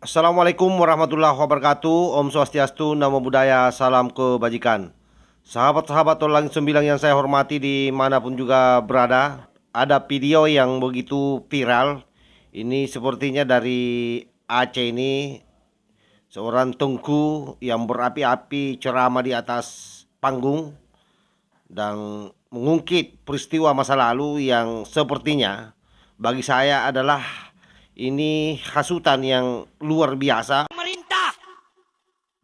Assalamualaikum warahmatullahi wabarakatuh. Om Swastiastu, Namo Buddhaya, salam kebajikan. Sahabat-sahabat Tolang Sembilang yang saya hormati dimanapun juga berada, ada video yang begitu viral. Ini sepertinya dari Aceh ini, seorang tengku yang berapi-api ceramah di atas panggung dan mengungkit peristiwa masa lalu yang sepertinya bagi saya adalah ini hasutan yang luar biasa. Pemerintah,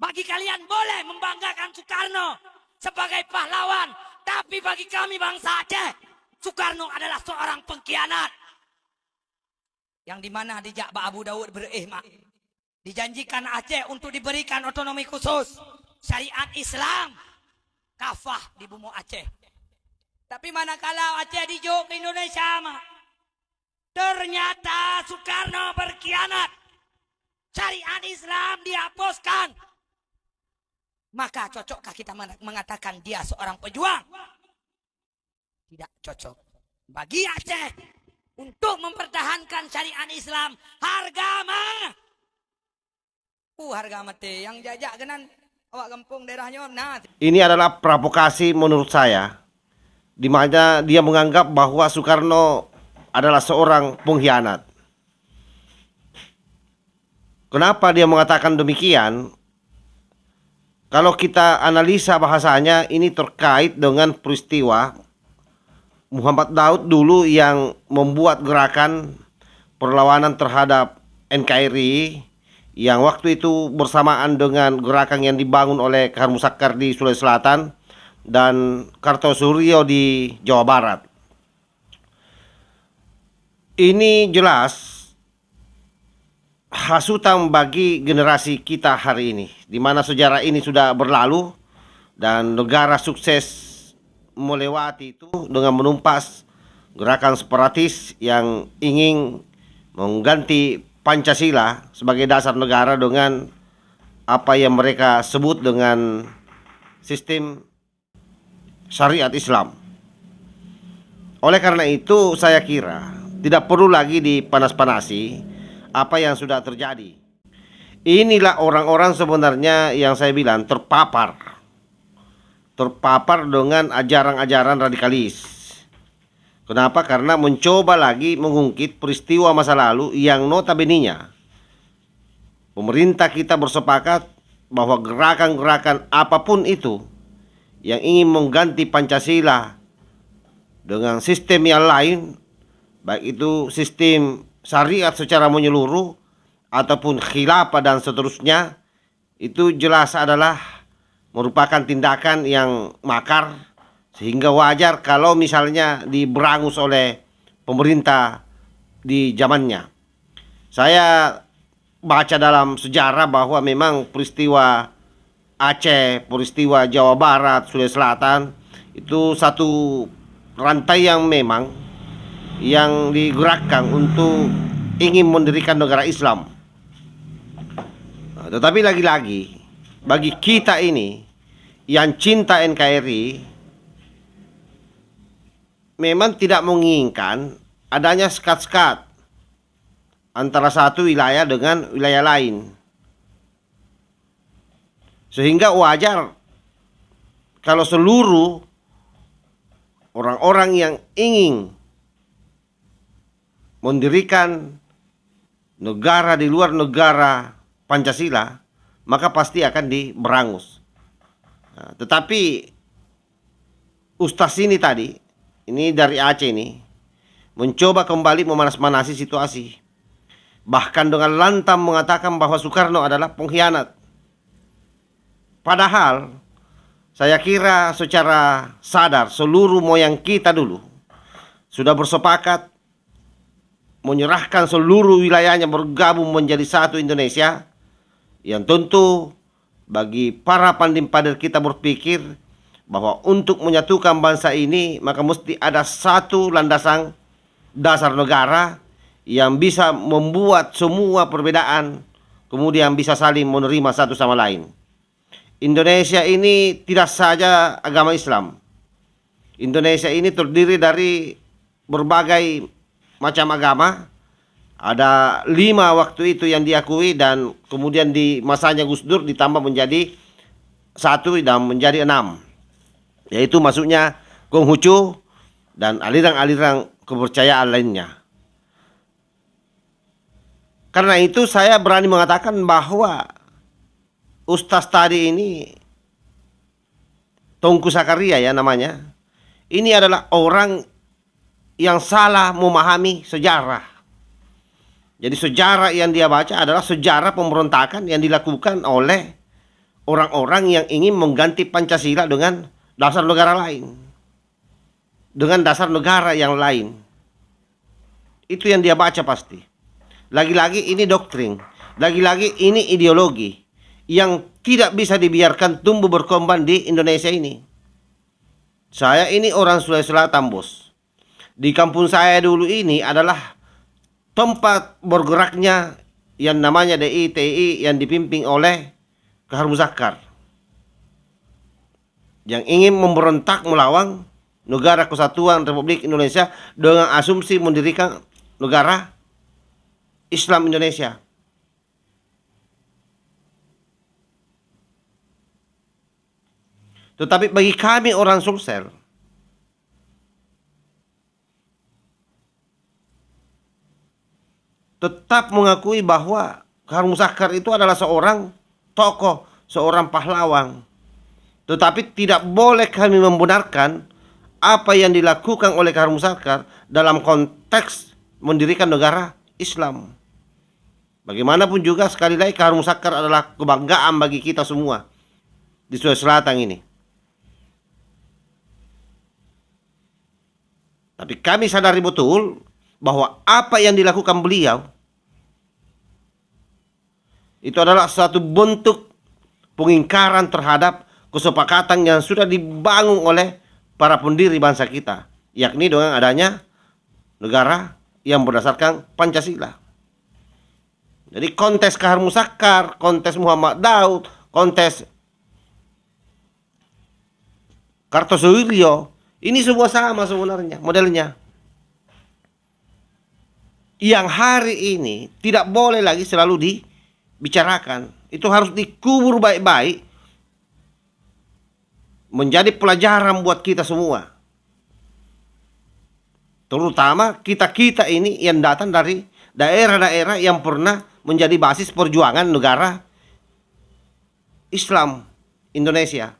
bagi kalian boleh membanggakan Soekarno sebagai pahlawan, tapi bagi kami bangsa Aceh, Soekarno adalah seorang pengkhianat. Yang dimana di Jakba Abu Daud berihmak, dijanjikan Aceh untuk diberikan otonomi khusus, syariat Islam, kafah di bumi Aceh. Tapi manakala Aceh dijuk ke Indonesia mah, ternyata Soekarno berkhianat. Syariat Islam dihapuskan. Maka cocokkah kita mengatakan dia seorang pejuang? Tidak cocok. Bagi Aceh untuk mempertahankan syariat Islam, harga mah. Harga mati yang jajak genan awak kampung daerahnya. Nah, Ini adalah provokasi menurut saya, di mana dia menganggap bahwa Soekarno adalah seorang pengkhianat. Kenapa dia mengatakan demikian? Kalau kita analisa bahasanya, ini terkait dengan peristiwa Muhammad Daud dulu yang membuat gerakan perlawanan terhadap NKRI yang waktu itu bersamaan dengan gerakan yang dibangun oleh Khar Muzakkar di Sulawesi Selatan dan Kartosuryo di Jawa Barat. Ini jelas hasutan bagi generasi kita hari ini, di mana sejarah ini sudah berlalu dan negara sukses melewati itu dengan menumpas gerakan separatis yang ingin mengganti Pancasila sebagai dasar negara dengan apa yang mereka sebut dengan sistem syariat Islam. Oleh karena itu saya kira tidak perlu lagi dipanas-panasi apa yang sudah terjadi. Inilah orang-orang sebenarnya yang saya bilang terpapar dengan ajaran-ajaran radikalis. Kenapa? Karena mencoba lagi mengungkit peristiwa masa lalu yang notabene-nya pemerintah kita bersepakat bahwa gerakan-gerakan apapun itu yang ingin mengganti Pancasila dengan sistem yang lain, baik itu sistem syariat secara menyeluruh ataupun khilafah dan seterusnya, itu jelas adalah merupakan tindakan yang makar, sehingga wajar kalau misalnya diberangus oleh pemerintah di zamannya. Saya baca dalam sejarah bahwa memang peristiwa Aceh, peristiwa Jawa Barat, Sulawesi Selatan itu satu rantai yang memang yang digerakkan untuk ingin mendirikan negara Islam. Nah, tetapi lagi-lagi bagi kita ini yang cinta NKRI memang tidak menginginkan adanya sekat-sekat antara satu wilayah dengan wilayah lain. Sehingga wajar kalau seluruh orang-orang yang ingin mendirikan negara di luar negara Pancasila, maka pasti akan diberangus. Nah, tetapi Ustaz ini tadi, ini dari Aceh ini, mencoba kembali memanas-manasi situasi. Bahkan dengan lantang mengatakan bahwa Soekarno adalah pengkhianat. Padahal saya kira secara sadar seluruh moyang kita dulu sudah bersepakat menyerahkan seluruh wilayahnya bergabung menjadi satu Indonesia, yang tentu bagi para pandai-pandai kita berpikir bahwa untuk menyatukan bangsa ini maka mesti ada satu landasan dasar negara yang bisa membuat semua perbedaan kemudian bisa saling menerima satu sama lain. Indonesia ini tidak saja agama Islam. Indonesia ini terdiri dari berbagai macam agama, Ada 5 waktu itu yang diakui, dan kemudian di masanya Gus Dur ditambah menjadi 1 dan menjadi 6. Yaitu masuknya Konghucu dan aliran-aliran kepercayaan lainnya. Karena itu saya berani mengatakan bahwa Ustaz tadi ini, Tengku Zakaria ya namanya, ini adalah orang yang salah memahami sejarah. Jadi sejarah yang dia baca adalah sejarah pemberontakan yang dilakukan oleh orang-orang yang ingin mengganti Pancasila dengan dasar negara lain. Dengan dasar negara yang lain. Itu yang dia baca pasti. Lagi-lagi ini doktrin. Lagi-lagi ini ideologi yang tidak bisa dibiarkan tumbuh berkembang di Indonesia ini. Saya ini orang Sulawesi Selatan, bos. Di kampung saya dulu ini adalah tempat bergeraknya yang namanya DITI yang dipimpin oleh Kahar Muzakkar, yang ingin memberontak melawan Negara Kesatuan Republik Indonesia dengan asumsi mendirikan negara Islam Indonesia. Tetapi bagi kami orang Sulsel, tetap mengakui bahwa Kahar Muzakkar itu adalah seorang tokoh, seorang pahlawan. Tetapi tidak boleh kami membenarkan apa yang dilakukan oleh Kahar Muzakkar dalam konteks mendirikan negara Islam. Bagaimanapun juga, sekali lagi, Kahar Muzakkar adalah kebanggaan bagi kita semua di Sulawesi Selatan ini. Tapi kami sadari betul bahwa apa yang dilakukan beliau itu adalah suatu bentuk pengingkaran terhadap kesepakatan yang sudah dibangun oleh para pendiri bangsa kita, yakni dengan adanya negara yang berdasarkan Pancasila. Jadi kontes Kahar Muzakkar, kontes Muhammad Daud, kontes Kartosuwiryo, ini semua sama sebenarnya modelnya. Yang hari ini tidak boleh lagi selalu dibicarakan. Itu harus dikubur baik-baik, menjadi pelajaran buat kita semua. Terutama kita-kita ini yang datang dari daerah-daerah yang pernah menjadi basis perjuangan negara Islam Indonesia.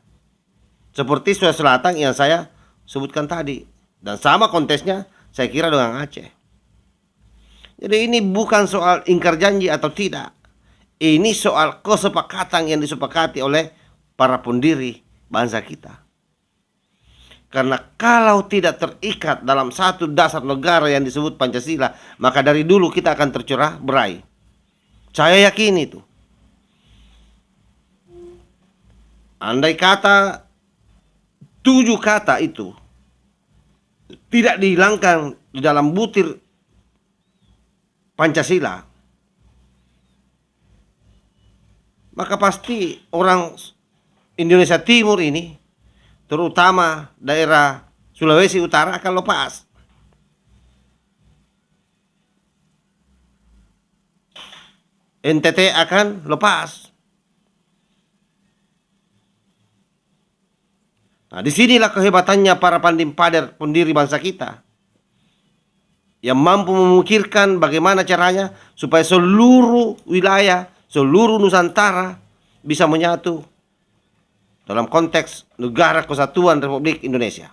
Seperti Sulawesi Selatan yang saya sebutkan tadi. Dan sama kontesnya saya kira dengan Aceh. Jadi ini bukan soal ingkar janji atau tidak. Ini soal kesepakatan yang disepakati oleh para pendiri bangsa kita. Karena kalau tidak terikat dalam satu dasar negara yang disebut Pancasila, maka dari dulu kita akan tercerah berai. Saya yakin itu. Andai kata 7 kata itu tidak dihilangkan di dalam butir Pancasila, maka pasti orang Indonesia Timur ini, terutama daerah Sulawesi Utara, akan lepas. NTT akan lepas. Nah, disinilah kehebatannya para pandai-pandai pendiri bangsa kita, yang mampu memikirkan bagaimana caranya supaya seluruh wilayah, seluruh Nusantara bisa menyatu dalam konteks negara kesatuan Republik Indonesia.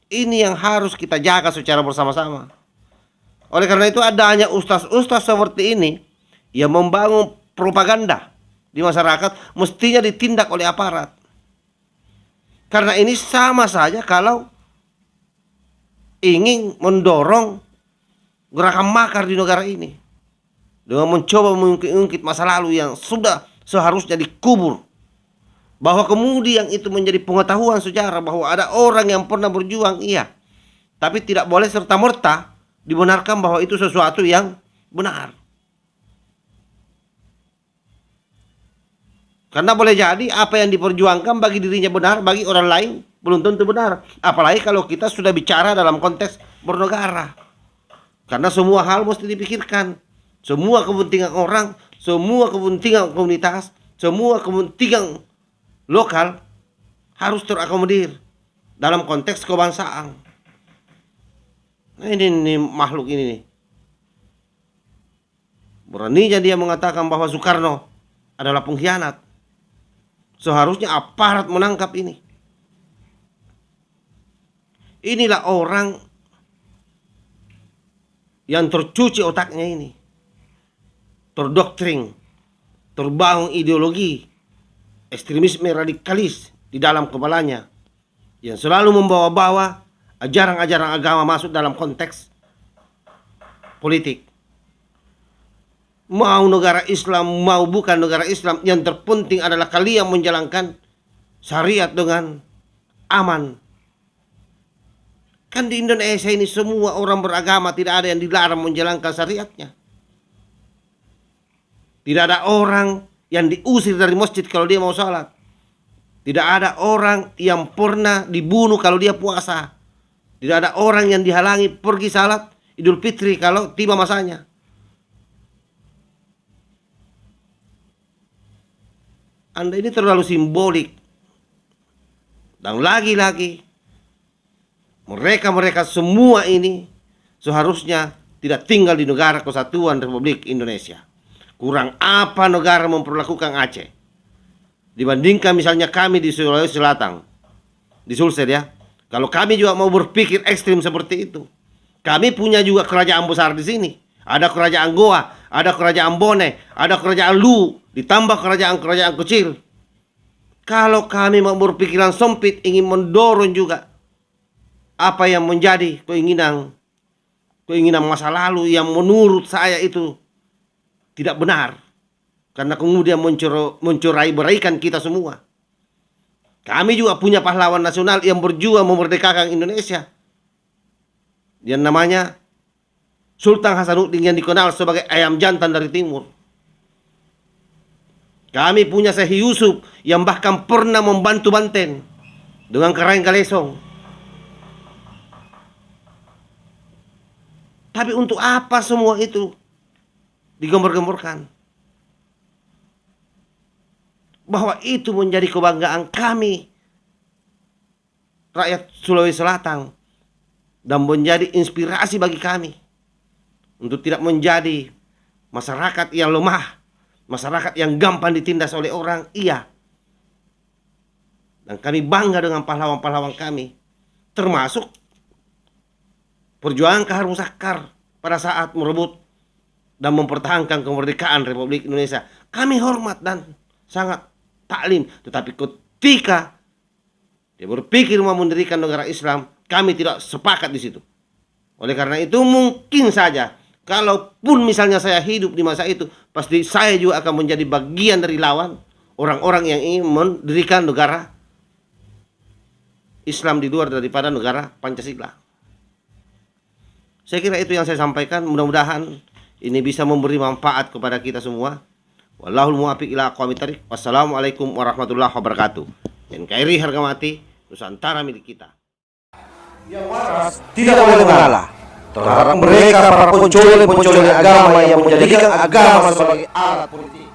Ini yang harus kita jaga secara bersama-sama. Oleh karena itu adanya ustaz-ustaz seperti ini yang membangun propaganda di masyarakat mestinya ditindak oleh aparat. Karena ini sama saja kalau ingin mendorong gerakan makar di negara ini dengan mencoba mengungkit masa lalu yang sudah seharusnya dikubur, bahwa kemudian itu menjadi pengetahuan sejarah bahwa ada orang yang pernah berjuang, iya, tapi tidak boleh serta-merta dibenarkan bahwa itu sesuatu yang benar. Karena boleh jadi apa yang diperjuangkan bagi dirinya benar, bagi orang lain belum tentu benar. Apalagi kalau kita sudah bicara dalam konteks bernegara. Karena semua hal mesti dipikirkan. Semua kepentingan orang, semua kepentingan komunitas, semua kepentingan lokal harus terakomodir dalam konteks kebangsaan. Nah, ini makhluk ini nih. Beraninya dia mengatakan bahwa Soekarno adalah pengkhianat. Seharusnya aparat menangkap ini. Inilah orang yang tercuci otaknya ini, terdoktrin, terbangun ideologi ekstremisme radikalis di dalam kepalanya, yang selalu membawa-bawa ajaran-ajaran agama masuk dalam konteks politik. Mau negara Islam, mau bukan negara Islam, yang terpenting adalah kalian menjalankan syariat dengan aman. Kan di Indonesia ini semua orang beragama, tidak ada yang dilarang menjalankan syariatnya. Tidak ada orang yang diusir dari masjid kalau dia mau sholat. Tidak ada orang yang pernah dibunuh kalau dia puasa. Tidak ada orang yang dihalangi pergi salat Idul Fitri kalau tiba masanya. Anda ini terlalu simbolik. Dan lagi-lagi mereka semua ini seharusnya tidak tinggal di negara kesatuan Republik Indonesia. Kurang apa negara memperlakukan Aceh dibandingkan misalnya kami di Sulawesi Selatan, di Sulsel ya. Kalau kami juga mau berpikir ekstrim seperti itu, kami punya juga kerajaan besar di sini. Ada kerajaan Goa, ada kerajaan Bone, ada kerajaan Lu, ditambah kerajaan-kerajaan kecil. Kalau kami mau berpikiran sempit, ingin mendorong juga apa yang menjadi keinginan masa lalu yang menurut saya itu tidak benar, karena kemudian mencerai-beraikan kita semua. Kami juga punya pahlawan nasional yang berjuang memerdekakan Indonesia, yang namanya Sultan Hasanuddin, yang dikenal sebagai ayam jantan dari timur. Kami punya Syekh Yusuf yang bahkan pernah membantu Banten dengan Karaeng Kalesong. Tapi untuk apa semua itu digembor-gemborkan? Bahwa itu menjadi kebanggaan kami, rakyat Sulawesi Selatan, dan menjadi inspirasi bagi kami untuk tidak menjadi masyarakat yang lemah, masyarakat yang gampang ditindas oleh orang. Iya. Dan kami bangga dengan pahlawan-pahlawan kami, termasuk perjuangan Kahar Musakar pada saat merebut dan mempertahankan kemerdekaan Republik Indonesia. Kami hormat dan sangat taklim. Tetapi ketika dia berpikir mau mendirikan negara Islam, kami tidak sepakat di situ. Oleh karena itu mungkin saja, kalaupun misalnya saya hidup di masa itu, pasti saya juga akan menjadi bagian dari lawan orang-orang yang ingin mendirikan negara Islam di luar daripada negara Pancasila. Saya kira itu yang saya sampaikan. Mudah-mudahan ini bisa memberi manfaat kepada kita semua. Wallahul muwaffiq ila aqwamit thoriq. Wassalamualaikum warahmatullahi wabarakatuh. NKRI harga mati, Nusantara milik kita. Yang waras tidak boleh mengalah terhadap mereka para pencoleng agama yang menjadikan agama sebagai alat politik.